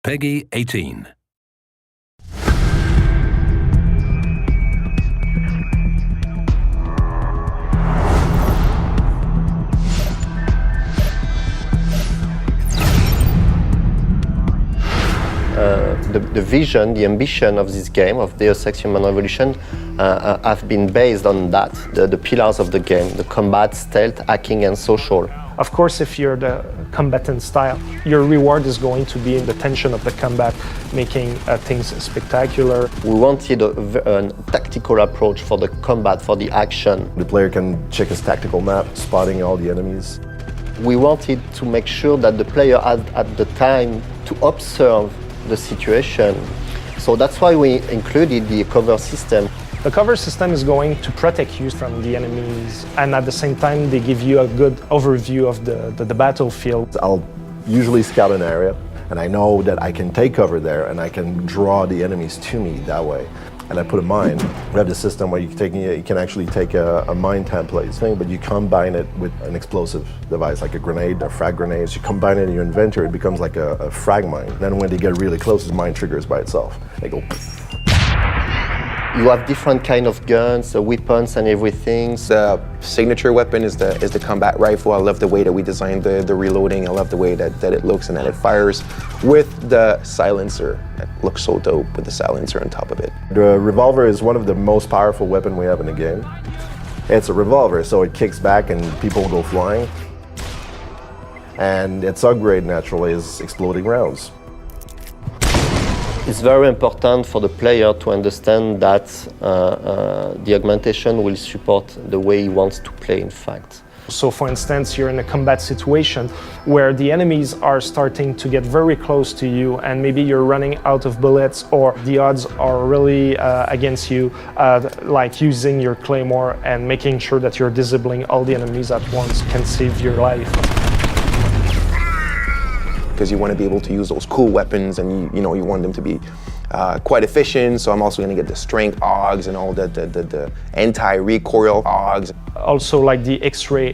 Peggy 18. The vision, the ambition of this game, of Deus Ex Human Revolution, have been based on that, the pillars of the game, the combat, stealth, hacking, and social. Of course, if you're the combatant style, your reward is going to be in the tension of the combat, making things spectacular. We wanted a tactical approach for the combat, for the action. The player can check his tactical map, spotting all the enemies. We wanted to make sure that the player had at the time to observe the situation. So that's why we included the cover system. The cover system is going to protect you from the enemies, and at the same time they give you a good overview of the battlefield. I'll usually scout an area, and I know that I can take cover there and I can draw the enemies to me that way. And I put a mine. We have the system where you can actually take a mine template thing, but you combine it with an explosive device, like a grenade, a frag grenade. So you combine it in your inventory, it becomes like a frag mine. Then when they get really close, the mine triggers by itself. They go. You have different kind of guns, weapons, and everything. The signature weapon is the combat rifle. I love the way that we designed the reloading. I love the way that it looks and that it fires with the silencer. It looks so dope with the silencer on top of it. The revolver is one of the most powerful weapons we have in the game. It's a revolver, so it kicks back and people go flying. And its upgrade naturally is exploding rounds. It's very important for the player to understand that the augmentation will support the way he wants to play, in fact. So for instance, you're in a combat situation where the enemies are starting to get very close to you and maybe you're running out of bullets or the odds are really against you, like using your claymore and making sure that you're disabling all the enemies at once can save your life. Because you want to be able to use those cool weapons and you want them to be quite efficient. So I'm also going to get the strength augs and all the anti-recoil augs. Also like the X-ray,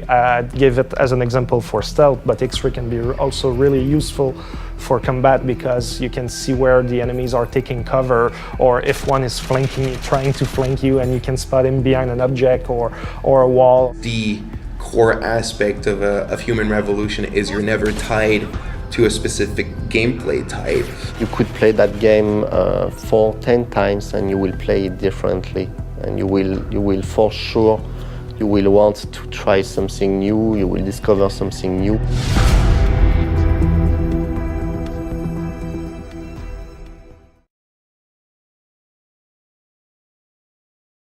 give it as an example for stealth, but X-ray can be also really useful for combat because you can see where the enemies are taking cover or if one is trying to flank you and you can spot him behind an object or a wall. The core aspect of Human Revolution is you're never tied to a specific gameplay type. You could play that game 10 times and you will play it differently. And you will for sure, you will want to try something new, you will discover something new.